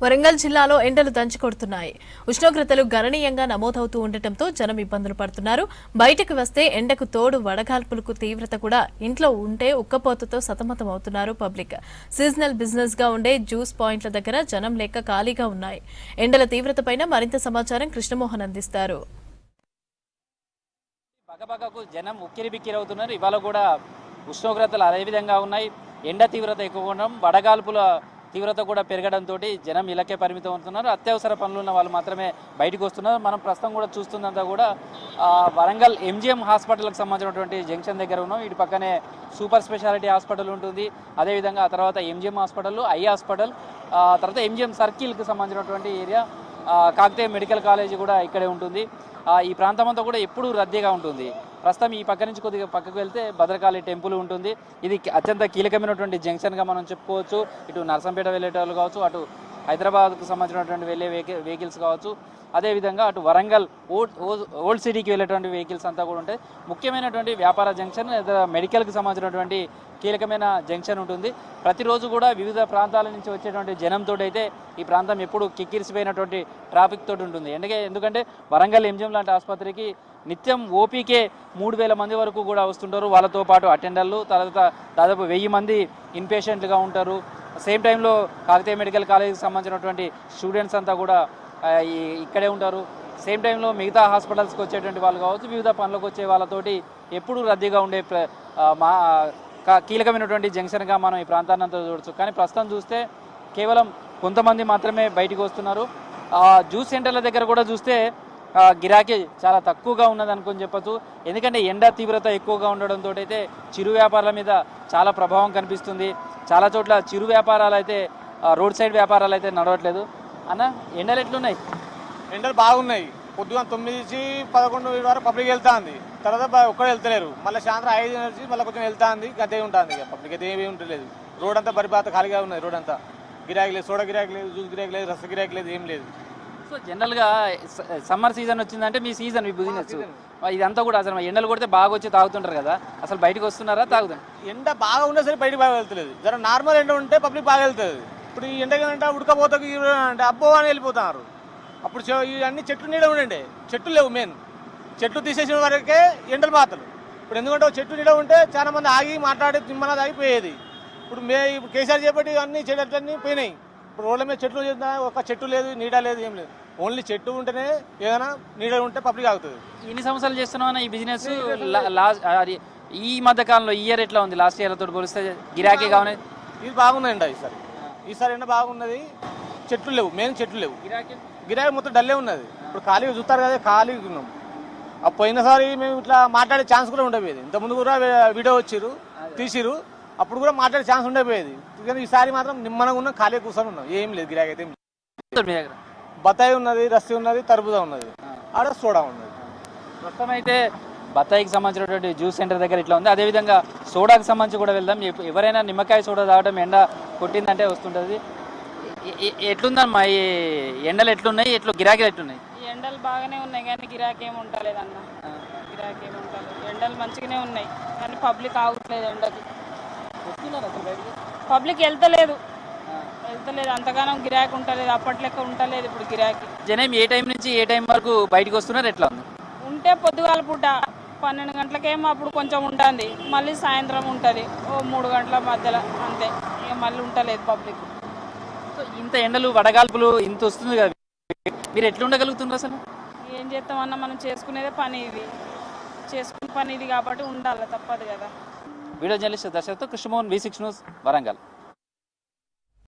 వరంగల్ జిల్లాలో ఎండలు దంచుకొడుతున్నాయి. ఉష్ణోగ్రతలు గణనీయంగా నమోదవుతూ ఉండటంతో జనం ఇబ్బందులు పడుతున్నారు. బయటకు వస్తే ఎండకు తోడు వడగాల్పులకు తీవ్రత కూడా ఇంట్లో ఉంటే ఉక్కపోతతో సతమతమవుతున్నారు పబ్లిక్. సీజనల్ బిజినెస్ గా ఉండే జ్యూస్ పాయింట్ల దగ్గర జనం లేక ఖాళీగా ఉన్నాయి. ఎండల తీవ్రతపైన మరింత సమాచారం కృష్ణమోహన్ అందిస్తారు. పగపగకు జనం ఉక్కిరిబిక్కిరవుతున్నారు. ఇవాళ కూడా ఉష్ణోగ్రతలు అదే విధంగా ఉన్నాయి. ఎండ తీవ్రత ఎక్కువగా ఉండడం, వడగాల్పుల తీవ్రత కూడా పెరగడంతో జనం ఇళ్ళకే పరిమితం అవుతున్నారు. అత్యవసర పనులు ఉన్న వాళ్ళు మాత్రమే బయటకు వస్తున్నారు. మనం ప్రస్తుతం కూడా చూస్తుందంతా కూడా వరంగల్ ఎంజిఎం హాస్పిటల్కి సంబంధించినటువంటి జంక్షన్ దగ్గర ఉన్నాం. ఇటు పక్కనే సూపర్ స్పెషాలిటీ హాస్పిటల్ ఉంటుంది. అదేవిధంగా ఆ తర్వాత ఎంజిఎం హాస్పిటల్, ఐ హాస్పిటల్, తర్వాత ఎంజిఎం సర్కిల్కి సంబంధించినటువంటి ఏరియా, కాకతీయ మెడికల్ కాలేజీ కూడా ఇక్కడే ఉంటుంది. ఈ ప్రాంతం అంతా కూడా ఎప్పుడూ రద్దీగా ఉంటుంది. ప్రస్తుతం ఈ పక్క నుంచి కొద్దిగా పక్కకు వెళ్తే భద్రకాళి టెంపుల్ ఉంటుంది. ఇది అత్యంత కీలకమైనటువంటి జంక్షన్గా మనం చెప్పుకోవచ్చు. ఇటు నర్సంపేట వెళ్ళేటోళ్ళు కావచ్చు, అటు హైదరాబాద్కు సంబంధించినటువంటి వెళ్ళే వెహికల్స్ కావచ్చు, అదేవిధంగా అటు వరంగల్ ఓల్డ్ సిటీకి వెళ్ళేటువంటి వెహికల్స్ అంతా కూడా ఉంటాయి. ముఖ్యమైనటువంటి వ్యాపార జంక్షన్, మెడికల్కి సంబంధించినటువంటి కీలకమైన జంక్షన్ ఉంటుంది. ప్రతిరోజు కూడా వివిధ ప్రాంతాల నుంచి వచ్చేటువంటి జనంతో అయితే ఈ ప్రాంతం ఎప్పుడు కిక్కిరిసిపోయినటువంటి ట్రాఫిక్ తోటి ఉంటుంది. ఎందుకంటే వరంగల్ ఎంజిఎం లాంటి ఆసుపత్రికి నిత్యం ఓపీకే 3000 మంది వరకు కూడా వస్తుంటారు. వాళ్ళతో పాటు అటెండర్లు, తర్వాత దాదాపు 1000 మంది ఇన్పేషెంట్లుగా ఉంటారు. సేమ్ టైంలో కాకతీయ మెడికల్ కాలేజీకి సంబంధించినటువంటి స్టూడెంట్స్ అంతా కూడా ఇక్కడే ఉంటారు. సేమ్ టైంలో మిగతా హాస్పిటల్స్కి వచ్చేటువంటి వాళ్ళు కావచ్చు, వివిధ పనులకు వచ్చే వాళ్ళతోటి ఎప్పుడూ రద్దీగా ఉండే కీలకమైనటువంటి జంక్షన్గా మనం ఈ ప్రాంతాన్ని అంతా చూడవచ్చు. కానీ ప్రస్తుతం చూస్తే కేవలం కొంతమంది మాత్రమే బయటికి వస్తున్నారు. జ్యూస్ సెంటర్ల దగ్గర కూడా చూస్తే గిరాకీ చాలా తక్కువగా ఉన్నది అనుకుని చెప్పచ్చు. ఎందుకంటే ఎండ తీవ్రత ఎక్కువగా ఉండడంతో అయితే చిరు వ్యాపారాల మీద చాలా ప్రభావం కనిపిస్తుంది. చాలా చోట్ల చిరు వ్యాపారాలు అయితే, రోడ్ సైడ్ వ్యాపారాలు అయితే నడవట్లేదు. అన్న, ఎండలు ఎట్లున్నాయి? ఎండలు బాగున్నాయి. పొద్దున 9 నుంచి 11 వరకు పబ్లిక్ వెళ్తా ఉంది. తర్వాత ఒక్కడే వెళ్తలేరు. మళ్ళీ సాయంత్రం 5 నుంచి మళ్ళీ కొంచెం వెళ్తా ఉంది. అదే ఉంటుంది. పబ్లిక్ అయితే ఏమీ ఉండలేదు. రోడ్ అంతా బరిపాత ఖాళీగా ఉన్నది. రోడ్ అంతా గిరాకీ లేదు, సోడా గిరాకీ లేదు, జ్యూస్ గిరాకీ లేదు, రస గిరాకీ లేదు, ఏం లేదు. సో జనరల్గా సమ్మర్ సీజన్ వచ్చిందంటే మీ సీజన్, మీ బిజినెస్ ఇదంతా కూడా అసలు ఎండలు కొడితే బాగా వచ్చి తాగుతుంటారు కదా, అసలు బయటకు వస్తున్నారా? తాగుతారు. ఎండ బాగా ఉన్నా సరే బయటకు బాగా వెళ్తలేదు. జర నార్మల్ ఎండ ఉంటే పబ్లిక్ బాగా వెళ్తుంది. ఇప్పుడు ఈ ఎండకంటే ఉడకపోతకి అంటే అబ్బో అని వెళ్ళిపోతున్నారు. అప్పుడు ఇవన్నీ చెట్లు నీడ ఉండండి, చెట్లు లేవు. మెయిన్ చెట్లు తీసేసిన వరకే ఎండలు మాత్రం. ఇప్పుడు ఎందుకంటే చెట్టు నీడ ఉంటే చాలా మంది ఆగి మాట్లాడి తిమ్మన్నది ఆగిపోయేది. ఇప్పుడు కేసీఆర్ చేపట్టి అన్ని చెట్లన్నీ పోయినాయి. ఇప్పుడు రోడ్ల మీద చెట్లు ఒక చెట్టు లేదు, నీడ లేదు, ఏం లేదు. ఓన్లీ చెట్టు ఉంటేనే ఏదైనా నీడ ఉంటే పబ్లిక్ ఆగుతుంది. ఎన్ని సంవత్సరాలు చేస్తున్నామన్నా ఈ బిజినెస్? ఈ మధ్య కాలంలో ఈ ఇయర్ ఎట్లా ఉంది? లాస్ట్ ఇయర్ తోటి పోలిస్తే గిరాకీ కావాలి. ఇది బాగుందండి. ఈసారి ఎండ బాగున్నది. చెట్లు లేవు, మెయిన్ చెట్లు లేవు. గిరాకీ మొత్తం డల్లే ఉన్నది. ఇప్పుడు ఖాళీగా చూస్తారు కదా, ఖాళీగా ఉన్నాం. పోయినసారి మేము ఇట్లా మాట్లాడే ఛాన్స్ కూడా ఉండేది. ఇంతకుముందు కూడా వీడియో వచ్చిరు, తీసిరు, అప్పుడు కూడా మాట్లాడే ఛాన్స్ ఉండేది. కానీ ఈసారి మాత్రం నిమ్మనంగా ఉన్నాం, ఖాళీగా కూర్చొని ఉన్నాం. ఏం లేదు, గిరాకీ అయితే. బత్తాయి ఉన్నది, రస్సి ఉన్నది, తర్బూజా ఉన్నది, ఆడ సోడా ఉన్నది. ప్రస్తుతం అయితే బత్తాయికి సంబంధించినటువంటి జ్యూస్ సెంటర్ దగ్గర ఇట్లా ఉంది. అదేవిధంగా సోడాకి సంబంధించి కూడా వెళ్దాం. ఎవరైనా నిమ్మకాయ సోడా తాగడం ఎండ కొట్టిందంటే వస్తుంటుంది. ఎట్లుందమ్మా ఈ ఎండలు? ఎట్లున్నాయి? గిరాకీలు ఎట్లున్నాయి? ఎండలు బాగానే ఉన్నాయి కానీ గిరాకీ ఏమి ఉండలేదు అన్న. గిరాకీ ఏమి ఉండలేదు. ఎండలు మంచిగానే ఉన్నాయి కానీ పబ్లిక్ ఆగట్లేదు ఎండకి. పబ్లిక్ వెళ్తలేదు, అంతగానో గిరాకీ ఉంటలేదు. అప్పటి లెక్క ఉంటలేదు ఇప్పుడు గిరాకీ. జనం ఏ టైం నుంచి ఏ టైం వరకు బయటకు వస్తున్నారు? ఎట్లా ఉంది? ఉంటే పొద్దుగాల పూట 12 గంటలకేమో అప్పుడు కొంచెం ఉంటుంది, మళ్ళీ సాయంత్రం ఉంటుంది 3 గంటల మధ్యలో, అంతే. ఇక మళ్ళీ ఉంటలేదు పబ్లిక్. సో ఇంత ఎండలు, వడగాల్పులు ఇంత వస్తుంది కదా, మీరు ఎట్లా ఉండగలుగుతున్నారు అసలు? ఏం చేస్తామన్నా, మనం చేసుకునేదే పని ఇది, చేసుకునే పని ఇది కాబట్టి ఉండాలి, తప్పదు కదా. వీడియో జర్నలిస్ట్ దర్శకుడు కృష్ణమోహన్, V6 న్యూస్, వరంగల్.